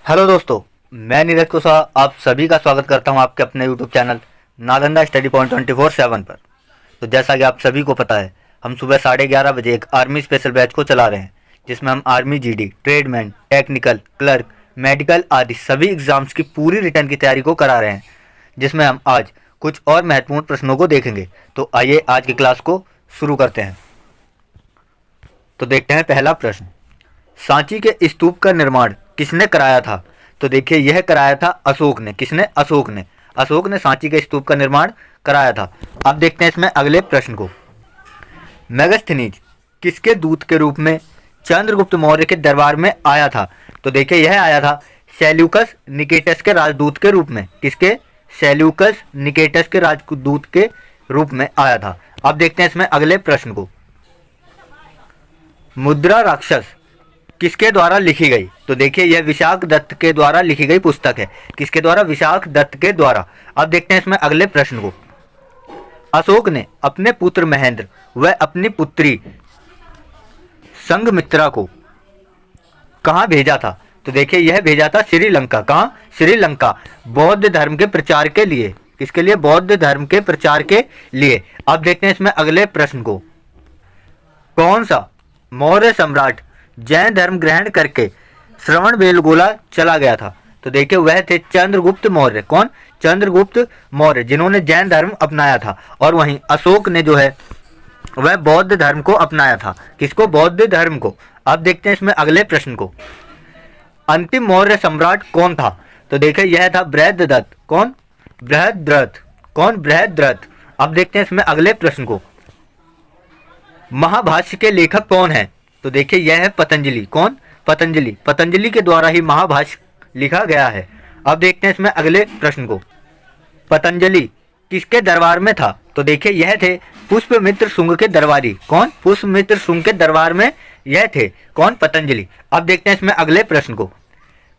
Hello दोस्तों, मैं नीरज कुशवाहा आप सभी का स्वागत करता हूं आपके अपने YouTube channel Nalanda study point 24/7 पर। तो जैसा कि आप सभी को पता है, हम सुबह 11:30 बजे एक आर्मी स्पेशल बैच को चला रहे हैं, जिसमें हम army GD, tradesman, technical, clerk, medical आदि सभी एग्जाम्स की पूरी रिटर्न की तैयारी को करा रहे हैं, जिसमें हम आज कुछ और महत्वपूर्ण प्रश्नों को देखेंगे। तो आइए आज की क्लास को शुरू करते हैं। तो देखते हैं पहला प्रश्न, सांची के स्तूप का निर्माण किसने कराया था? तो देखिए, यह कराया था अशोक ने। किसने? अशोक ने सांची के स्तूप का निर्माण कराया था। अब देखते हैं इसमें अगले प्रश्न को। मेगास्थनीज किसके दूत के रूप में चंद्रगुप्त मौर्य के दरबार में आया था? तो देखिए, यह आया था सेल्यूकस निकेटस के राजदूत के रूप में। किसके? सेल्यूकस निकेटस के राजदूत के रूप में आया था। अब देखते हैं इसमें अगले प्रश्न को। मुद्रा राक्षस किसके द्वारा लिखी गई? तो देखिए, यह विशाख दत्त के द्वारा लिखी गई पुस्तक है। किसके द्वारा? विशाख दत्त के द्वारा। अब देखते हैं इसमें अगले प्रश्न को। अशोक ने अपने पुत्र महेंद्र व अपनी पुत्री संघमित्रा को कहां भेजा था? तो देखिए, यह भेजा था श्रीलंका। कहां? श्रीलंका, बौद्ध धर्म के प्रचार के लिए। किसके लिए? बौद्ध धर्म के प्रचार के लिए। अब देखते हैं इसमें अगले प्रश्न को। कौन सा मौर्य सम्राट जैन धर्म ग्रहण करके श्रवणबेलगोला चला गया था? तो देखिए, वह थे चंद्रगुप्त मौर्य। कौन? चंद्रगुप्त मौर्य, जिन्होंने जैन धर्म अपनाया था। और वहीं अशोक ने जो है वह बौद्ध धर्म को अपनाया था। किसको? बौद्ध धर्म को। अब देखते हैं इसमें अगले प्रश्न को। अंतिम मौर्य सम्राट कौन था? तो देखिए, यह था बृहद्रथ। कौन? बृहद्रथ। कौन? बृहद्रथ। अब देखते हैं इसमें अगले प्रश्न को। महाभाष्य के लेखक कौन है? तो देखिए, यह है पतंजलि। कौन? पतंजलि। पतंजलि के द्वारा ही महाभाष्य लिखा गया है। अब देखते हैं इसमें अगले प्रश्न को। पतंजलि किसके दरबार में था? तो देखिए, यह थे पुष्पमित्र शुंग के दरबारी। कौन? पुष्पमित्र शुंग के दरबार में यह थे। कौन? पतंजलि। अब देखते हैं इसमें अगले प्रश्न को।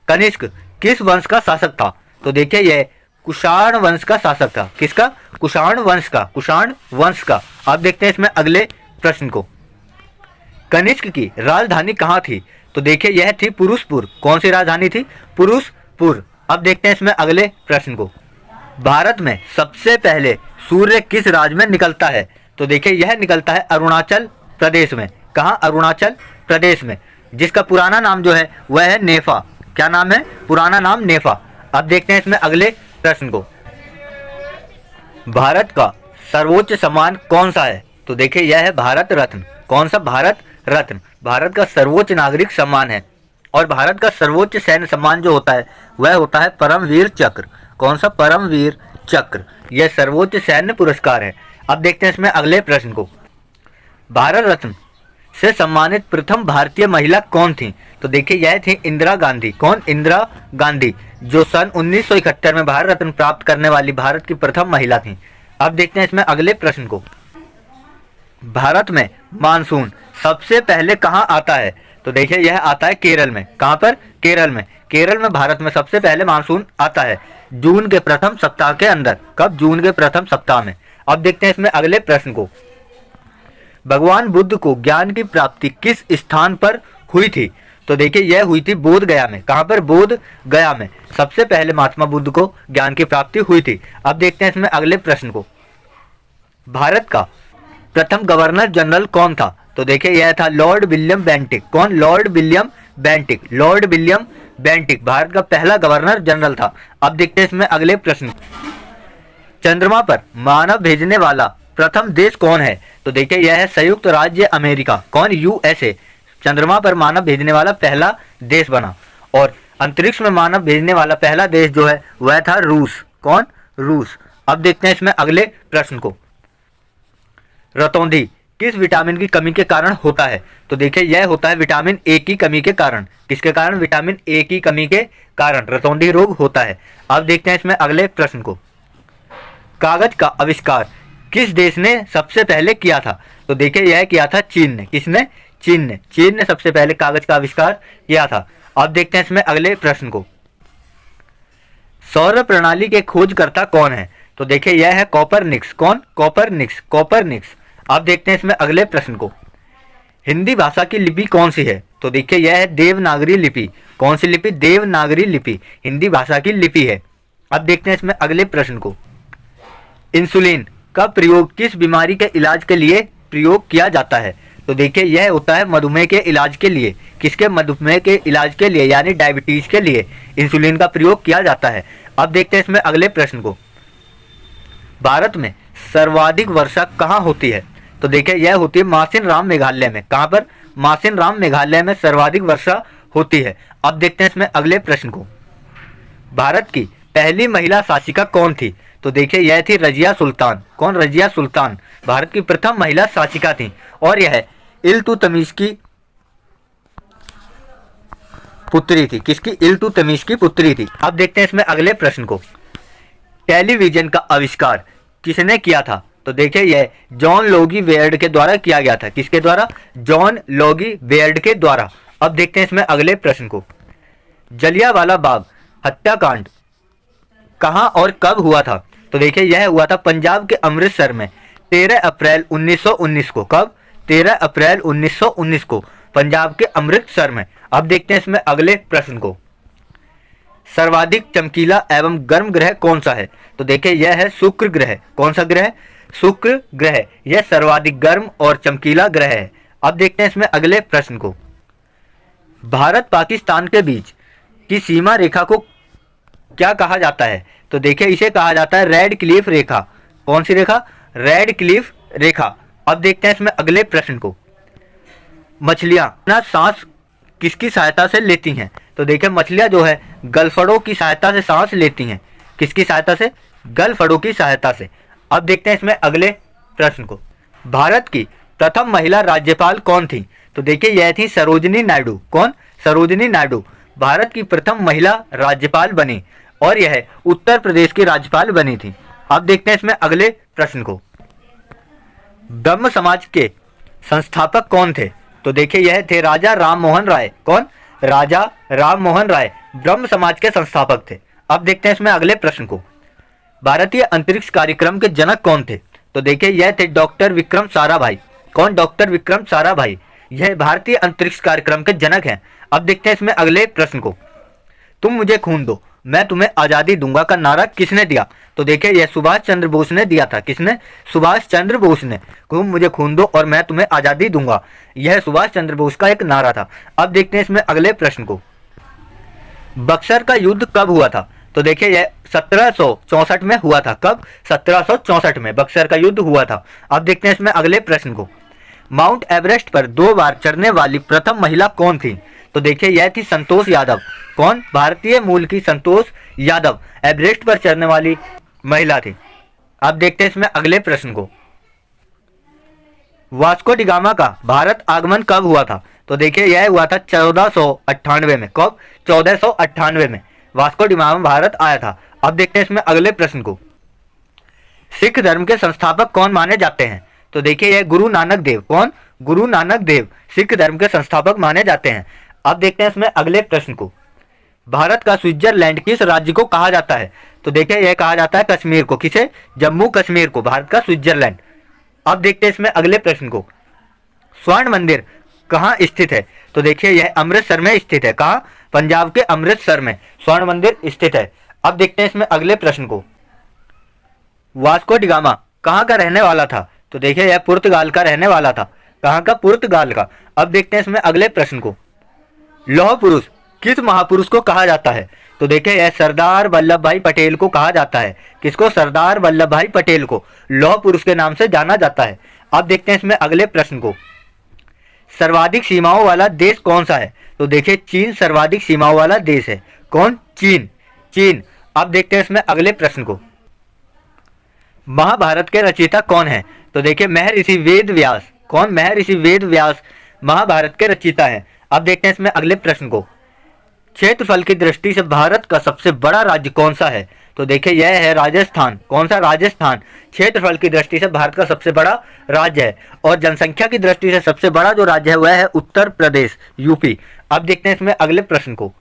कनिष्क किस वंश का शासक था? तो देखिए, यह कुषाण वंश का शासक था। किसका? कुषाण वंश का। कुषाण वंश का। अब देखते हैं इसमें अगले प्रश्न को। कनिष्क की राजधानी कहाँ थी? तो देखिए, यह थी पुरुषपुर। कौन सी राजधानी थी? पुरुषपुर। अब देखते हैं इसमें अगले प्रश्न को। भारत में सबसे पहले सूर्य किस राज्य में निकलता है? तो देखिए, यह निकलता है अरुणाचल प्रदेश में। कहाँ? अरुणाचल प्रदेश में, जिसका पुराना नाम जो है वह है नेफा। क्या नाम है? पुराना नाम नेफा। अब देखते हैं इसमें अगले प्रश्न को। भारत का सर्वोच्च सम्मान कौन सा है? तो देखिए, यह है भारत रत्न। कौन सा? भारत रत्न भारत का सर्वोच्च नागरिक सम्मान है। और भारत का सर्वोच्च सैन्य सम्मान जो होता है वह होता है परमवीर चक्र। कौन सा? परमवीर चक्र। यह सर्वोच्च सैन्य पुरस्कार है। अब देखते हैं इसमें अगले प्रश्न को। भारत रत्न से सम्मानित प्रथम भारतीय महिला कौन थी? तो देखिए, यह थी इंदिरा गांधी। कौन? इंदिरा गांधी, जो सन 1971 में भारत रत्न प्राप्त करने वाली भारत की प्रथम महिला थी। अब देखते हैं इसमें अगले प्रश्न को। भारत में मानसून सबसे पहले कहाँ आता है? तो देखिए, यह आता है केरल में। कहाँ पर? केरल में। केरल में भारत में सबसे पहले मानसून आता है जून के प्रथम सप्ताह के अंदर। कब? जून के प्रथम सप्ताह में। अब देखते हैं इसमें अगले प्रश्न को। भगवान बुद्ध को ज्ञान की प्राप्ति किस स्थान पर हुई थी? तो देखिए, यह हुई थी बोध गया में। कहाँ पर? बोध गया में सबसे पहले महात्मा बुद्ध को ज्ञान की प्राप्ति हुई थी। अब देखते हैं इसमें अगले प्रश्न को। भारत का प्रथम गवर्नर जनरल कौन था? तो देखिए, यह था लॉर्ड विलियम बेंटिक। कौन? Lord William Bentinck. Lord William Bentinck Bharat का पहला गवर्नर जनरल था। अब देखते हैं इसमें अगले प्रश्न। चंद्रमा पर मानव भेजने वाला प्रथम देश कौन है? तो देखिए, यह है संयुक्त राज्य अमेरिका। कौन? यूएसए। चंद्रमा पर मानव भेजने वाला पहला देश बना। और अंतरिक्ष में मानव भेजने वाला पहला देश जो है वह था रूस। कौन? रूस। अब देखते हैं इसमें अगले प्रश्न को। रतौंधी किस विटामिन की कमी के कारण होता है? तो देखिए, यह होता है विटामिन ए की कमी के कारण। किसके कारण? विटामिन ए की कमी के कारण रतौंधी रोग होता है। अब देखते हैं इसमें अगले प्रश्न को। कागज का आविष्कार किस देश ने सबसे पहले किया था? तो देखिए, यह किया था चीन ने। किसने? चीन ने। चीन ने सबसे पहले कागज का आविष्कार किया था। अब देखते हैं इसमें अगले प्रश्न को। सौर प्रणाली के खोजकर्ता कौन है? तो देखिए, यह है कोपरनिकस। कौन? कोपरनिकस। अब देखते हैं इसमें अगले प्रश्न को। हिंदी भाषा की लिपि कौन सी है? तो देखिए यह है देवनागरी लिपि। कौन सी लिपि? देवनागरी लिपि, हिंदी भाषा की लिपि है। अब देखते हैं इसमें अगले प्रश्न को। इंसुलिन का प्रयोग किस बीमारी के इलाज के लिए प्रयोग किया जाता है? तो देखिए यह होता है मधुमेह के इलाज के लिए। किसके? मधुमेह के इलाज के लिए, यानी डायबिटीज के लिए इंसुलिन का प्रयोग किया जाता है। अब देखते हैं इसमें अगले प्रश्न को। भारत में सर्वाधिक वर्षा कहाँ होती है? तो देखिए यह होती है मासिन राम मेघालय में। कहाँ पर? मासिन राम मेघालय में सर्वाधिक वर्षा होती है। अब देखते हैं इसमें अगले प्रश्न को। भारत की पहली महिला शासिका कौन थी? तो देखिए यह थी रजिया सुल्तान। कौन? रजिया सुल्तान भारत की प्रथम महिला शासिका थी और यह इल्तुतमिश की पुत्री थी। किसकी? इल्तुतमिश की पुत्री थी। अब देखते हैं इसमें अगले प्रश्न को। टेलीविजन का आविष्कार किसने किया था? तो देखिए यह जॉन लोगी बेयर्ड के द्वारा किया गया था। किसके द्वारा? जॉन लोगी बेयर्ड के द्वारा। अब देखते हैं इसमें अगले प्रश्न को। जलियांवाला बाग हत्याकांड कहां और कब हुआ था? तो देखिए यह हुआ था पंजाब के अमृतसर में 13 अप्रैल 1919 को। कब? 13 अप्रैल 1919 को पंजाब के अमृतसर में। अब देखते हैं इसमें अगले प्रश्न को। सर्वाधिक चमकीला एवं गर्म ग्रह कौन सा है? तो देखिए यह है शुक्र ग्रह। कौन सा ग्रह? शुक्र ग्रह। यह सर्वाधिक गर्म और चमकीला ग्रह है। अब देखते हैं इसमें अगले प्रश्न को। भारत पाकिस्तान के बीच की सीमा रेखा को क्या कहा जाता है? तो देखिए इसे कहा जाता है रेड क्लिफ रेखा। कौन सी रेखा? रेड क्लिफ रेखा। अब देखते हैं इसमें अगले प्रश्न को। मछलियां अपना सांस किसकी सहायता से लेती हैं? तो देखिए मछलियां जो है गलफड़ों की सहायता से सांस लेती हैं। किसकी सहायता से? गलफड़ों की सहायता से। अब देखते हैं इसमें अगले प्रश्न को। भारत की प्रथम महिला राज्यपाल कौन थी? तो देखिए यह थी सरोजिनी नायडू। कौन? सरोजिनी नायडू भारत की प्रथम महिला राज्यपाल बनी और यह उत्तर प्रदेश की राज्यपाल बनी थी। अब देखते हैं इसमें अगले प्रश्न को। ब्रह्म समाज के संस्थापक कौन थे? तो देखिए यह थे राजा राम मोहन राय। कौन? राजा राम मोहन राय ब्रह्म समाज के संस्थापक थे। अब देखते हैं इसमें अगले प्रश्न को। भारतीय अंतरिक्ष कार्यक्रम के जनक कौन थे? तो देखिए यह थे डॉक्टर विक्रम साराभाई। कौन? डॉक्टर विक्रम साराभाई यह भारतीय अंतरिक्ष कार्यक्रम के जनक हैं। अब देखते हैं इसमें अगले प्रश्न को। तुम मुझे खून दो मैं तुम्हें आजादी दूंगा का नारा किसने दिया? तो देखिए यह सुभाष चंद्र बोस ने दिया था। किसने? सुभाष चंद्र बोस ने। तुम मुझे खून दो और मैं तुम्हें आजादी दूंगा, यह सुभाष चंद्र बोस का एक नारा था। अब देखते हैं इसमें अगले प्रश्न को। बक्सर का युद्ध कब हुआ था? तो देखिए यह 1764 में हुआ था। कब? 1764 में बक्सर का युद्ध हुआ था। अब देखते हैं इसमें अगले प्रश्न को। माउंट एवरेस्ट पर 2 बार चढ़ने वाली प्रथम महिला कौन थी? तो देखिए यह थी संतोष यादव। कौन? भारतीय मूल की संतोष यादव एवरेस्ट पर चढ़ने वाली महिला थी। अब देखते हैं इसमें अगले प्रश्न को। वास्को डी गामा का भारत आगमन कब हुआ था? तो देखिए यह हुआ था 1498 में। कब? 1498 में वास्को डी गामा भारत आया था। अब देखते हैं इसमें अगले प्रश्न को। सिख धर्म के संस्थापक कौन माने जाते हैं? तो देखिए यह गुरु नानक देव। कौन? गुरु नानक देव सिख धर्म के संस्थापक माने जाते हैं। अब देखते हैं इसमें अगले प्रश्न को। भारत का स्विट्जरलैंड किस राज्य को कहा जाता है? तो देखिए यह कहा जाता है कश्मीर को। किसे? जम्मू कश्मीर को भारत का स्विट्जरलैंड। अब देखते हैं इसमें अगले प्रश्न को। स्वर्ण मंदिर कहाँ स्थित है? तो देखिए यह अमृतसर में स्थित है। कहाँ? पंजाब के अमृतसर में स्वर्ण मंदिर स्थित है। अब देखते हैं इसमें अगले प्रश्न को। वास्को डी गामा कहाँ का रहने वाला था? तो देखिए यह पुर्तगाल का रहने वाला था। कहाँ का? पुर्तगाल का। अब देखते हैं इसमें अगले प्रश्न को। लौह पुरुष किस महापुरुष को कहा जाता है? तो देखिए यह सरदार वल्लभ भाई पटेल को कहा जाता है। किसको? सरदार वल्लभ भाई पटेल को लौह पुरुष के नाम से जाना जाता है। अब देखते हैं इसमें अगले प्रश्न को। सर्वाधिक सीमाओं वाला देश कौन सा है? तो देखिए चीन सर्वाधिक सीमाओं वाला देश है। कौन? चीन। चीन। अब देखते हैं इसमें अगले प्रश्न को। महाभारत के रचयिता कौन है? तो देखिए महर्षि वेद व्यास। कौन? महर्षि वेद व्यास महाभारत के रचयिता हैं। अब देखते हैं इसमें अगले प्रश्न को। क्षेत्रफल की दृष्टि से भारत का सबसे बड़ा राज्य कौन सा है? तो देखिए यह है राजस्थान। कौन सा? राजस्थान क्षेत्रफल की दृष्टि से भारत का सबसे बड़ा राज्य है। और जनसंख्या की दृष्टि से सबसे बड़ा जो राज्य है वह है उत्तर प्रदेश, यूपी। अब देखते हैं इसमें अगले प्रश्न को।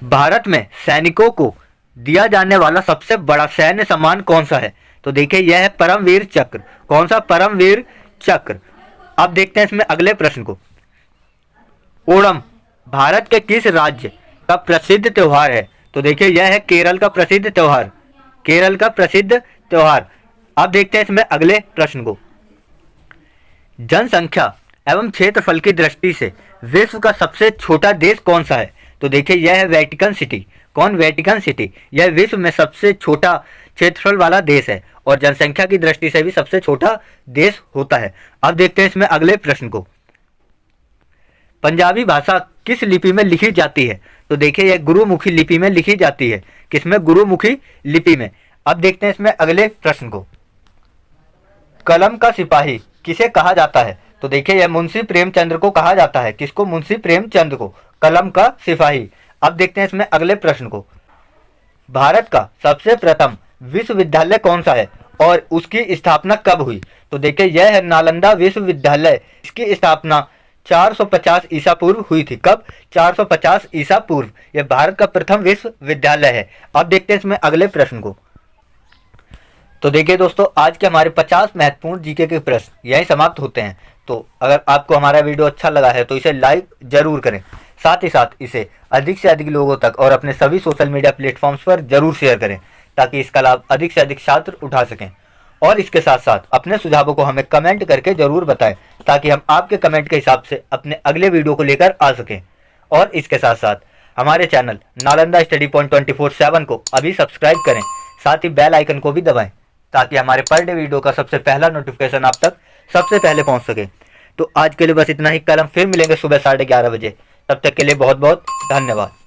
भारत में सैनिकों को दिया जाने वाला सबसे बड़ा सैन्य सम्मान कौन सा है? तो देखिए यह है परमवीर चक्र। कौन सा? परमवीर चक्र। अब देखते हैं इसमें अगले प्रश्न को। ओणम भारत के किस राज्य का प्रसिद्ध त्योहार है? तो देखिए यह है केरल का प्रसिद्ध त्योहार, केरल का प्रसिद्ध त्योहार। अब देखते हैं इसमें अगले प्रश्न को। जनसंख्या एवं क्षेत्रफल की दृष्टि से विश्व का सबसे छोटा देश कौन सा है? तो देखिए यह है वेटिकन सिटी। कौन? Vatican city. यह विश्व में सबसे छोटा क्षेत्रफल वाला देश है और जनसंख्या की दृष्टि से भी सबसे छोटा देश होता है। अब देखते हैं इसमें अगले प्रश्न को। पंजाबी भाषा किस लिपि में लिखी जाती है? तो देखिए यह गुरुमुखी लिपि में लिखी जाती है। किसमें? गुरुमुखी लिपि में। अब देखते हैं इसमें अगले प्रश्न को। कलम का सिपाही किसे कहा जाता है? तो देखिए यह मुंशी प्रेमचंद्र को कहा जाता है। किसको? मुंशी प्रेमचंद्र को, कलम का सिपाही। अब देखते हैं इसमें अगले प्रश्न को। भारत का सबसे प्रथम विश्वविद्यालय कौन सा है और उसकी स्थापना कब हुई? तो देखिए यह है नालंदा विश्वविद्यालय। इसकी स्थापना 450 ईसा पूर्व हुई थी। कब? 450 ईसा पूर्व। यह भारत का प्रथम विश्वविद्यालय है। अब देखते हैं इसमें अगले प्रश्न को। तो देखिए दोस्तों, आज के हमारे 50 महत्वपूर्ण जीके के प्रश्न यहीं समाप्त होते हैं। तो अगर आपको हमारा वीडियो अच्छा लगा है तो इसे लाइक जरूर करें, साथ ही साथ इसे अधिक से अधिक लोगों तक और अपने सभी सोशल मीडिया प्लेटफॉर्म्स पर जरूर शेयर करें ताकि इसका लाभ अधिक से अधिक छात्र उठा सकें। और इसके साथ साथ अपने सुझावों को हमें कमेंट करके जरूर बताएं ताकि हम आपके कमेंट के हिसाब से अपने अगले वीडियो को लेकर आ सकें। और इसके साथ साथ हमारे चैनल नालंदा स्टडी पॉइंट 24/7 को अभी सब्सक्राइब करें, साथ ही बेल आइकन को भी दबाएं ताकि हमारे पर डे वीडियो का सबसे पहला नोटिफिकेशन आप तक सबसे पहले पहुंच सके। तो आज के लिए बस इतना ही। कल हम फिर मिलेंगे सुबह 11:30 बजे। तब तक के लिए बहुत बहुत धन्यवाद।